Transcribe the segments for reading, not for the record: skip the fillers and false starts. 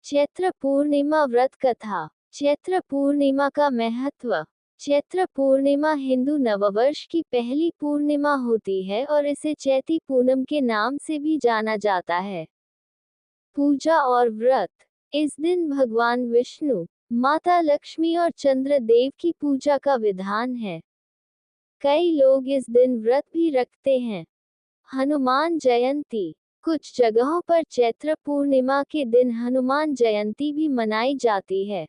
चैत्र पूर्णिमा व्रत कथा। चैत्र पूर्णिमा का महत्व। चैत्र पूर्णिमा हिंदू नववर्ष की पहली पूर्णिमा होती है और इसे चैती पूनम के नाम से भी जाना जाता है। पूजा और व्रत। इस दिन भगवान विष्णु, माता लक्ष्मी और चंद्र देव की पूजा का विधान है। कई लोग इस दिन व्रत भी रखते हैं। हनुमान जयंती। कुछ जगहों पर चैत्र पूर्णिमा के दिन हनुमान जयंती भी मनाई जाती है।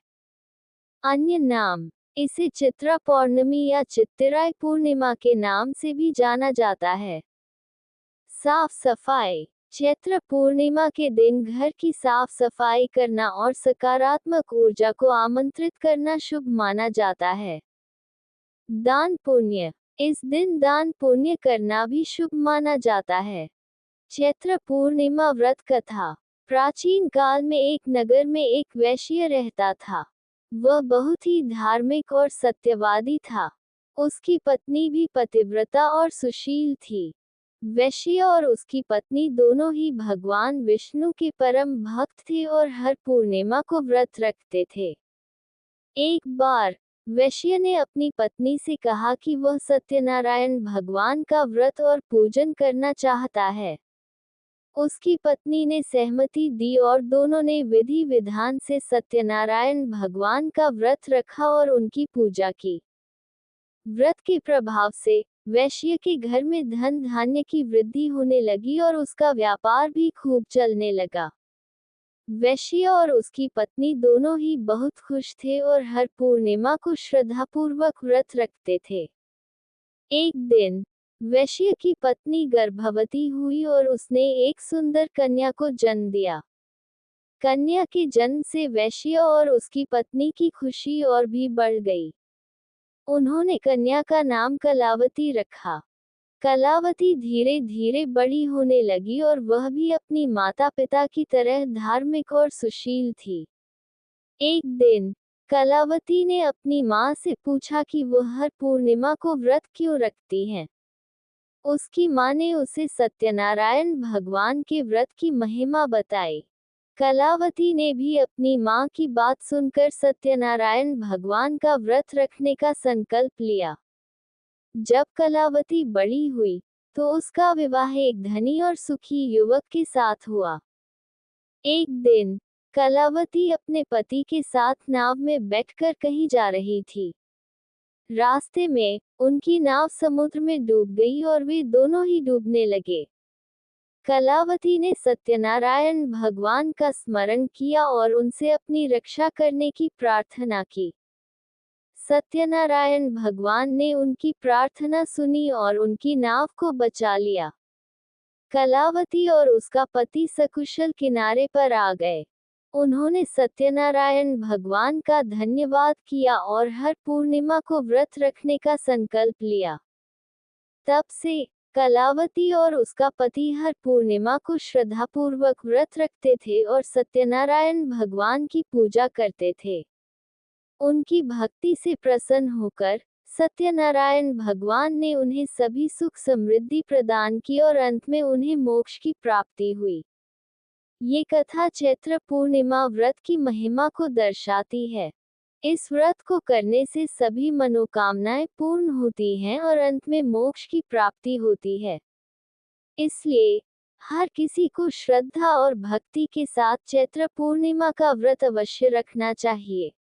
अन्य नाम। इसे चित्रा पौर्णमी या चित्तिराई पूर्णिमा के नाम से भी जाना जाता है। साफ सफाई। चैत्र पूर्णिमा के दिन घर की साफ सफाई करना और सकारात्मक ऊर्जा को आमंत्रित करना शुभ माना जाता है। दान पुण्य। इस दिन दान पुण्य करना भी शुभ माना जाता है। चैत्र पूर्णिमा व्रत कथा। प्राचीन काल में एक नगर में एक वैश्य रहता था। वह बहुत ही धार्मिक और सत्यवादी था। उसकी पत्नी भी पतिव्रता और सुशील थी। वैश्य और उसकी पत्नी दोनों ही भगवान विष्णु के परम भक्त थे और हर पूर्णिमा को व्रत रखते थे। एक बार वैश्य ने अपनी पत्नी से कहा कि वह सत्यनारायण भगवान का व्रत और पूजन करना चाहता है। उसकी पत्नी ने सहमति दी और दोनों ने विधि विधान से सत्यनारायण भगवान का व्रत रखा और उनकी पूजा की। व्रत के प्रभाव से वैश्य के घर में धन धान्य की वृद्धि होने लगी और उसका व्यापार भी खूब चलने लगा। वैश्य और उसकी पत्नी दोनों ही बहुत खुश थे और हर पूर्णिमा को श्रद्धापूर्वक व्रत रखते थे। एक दिन वैश्य की पत्नी गर्भवती हुई और उसने एक सुंदर कन्या को जन्म दिया। कन्या के जन्म से वैश्य और उसकी पत्नी की खुशी और भी बढ़ गई। उन्होंने कन्या का नाम कलावती रखा। कलावती धीरे धीरे बड़ी होने लगी और वह भी अपनी माता पिता की तरह धार्मिक और सुशील थी। एक दिन कलावती ने अपनी माँ से पूछा कि वह हर पूर्णिमा को व्रत क्यों रखती हैं। उसकी माँ ने उसे सत्यनारायण भगवान के व्रत की महिमा बताई। कलावती ने भी अपनी माँ की बात सुनकर सत्यनारायण भगवान का व्रत रखने का संकल्प लिया। जब कलावती बड़ी हुई तो उसका विवाह एक धनी और सुखी युवक के साथ हुआ। एक दिन कलावती अपने पति के साथ नाव में बैठकर कहीं जा रही थी। रास्ते में उनकी नाव समुद्र में डूब गई और वे दोनों ही डूबने लगे। कलावती ने सत्यनारायण भगवान का स्मरण किया और उनसे अपनी रक्षा करने की प्रार्थना की। सत्यनारायण भगवान ने उनकी प्रार्थना सुनी और उनकी नाव को बचा लिया। कलावती और उसका पति सकुशल किनारे पर आ गए। उन्होंने सत्यनारायण भगवान का धन्यवाद किया और हर पूर्णिमा को व्रत रखने का संकल्प लिया। तब से कलावती और उसका पति हर पूर्णिमा को श्रद्धापूर्वक व्रत रखते थे और सत्यनारायण भगवान की पूजा करते थे। उनकी भक्ति से प्रसन्न होकर सत्यनारायण भगवान ने उन्हें सभी सुख समृद्धि प्रदान की और अंत में उन्हें मोक्ष की प्राप्ति हुई। ये कथा चैत्र पूर्णिमा व्रत की महिमा को दर्शाती है। इस व्रत को करने से सभी मनोकामनाएं पूर्ण होती हैं और अंत में मोक्ष की प्राप्ति होती है। इसलिए हर किसी को श्रद्धा और भक्ति के साथ चैत्र पूर्णिमा का व्रत अवश्य रखना चाहिए।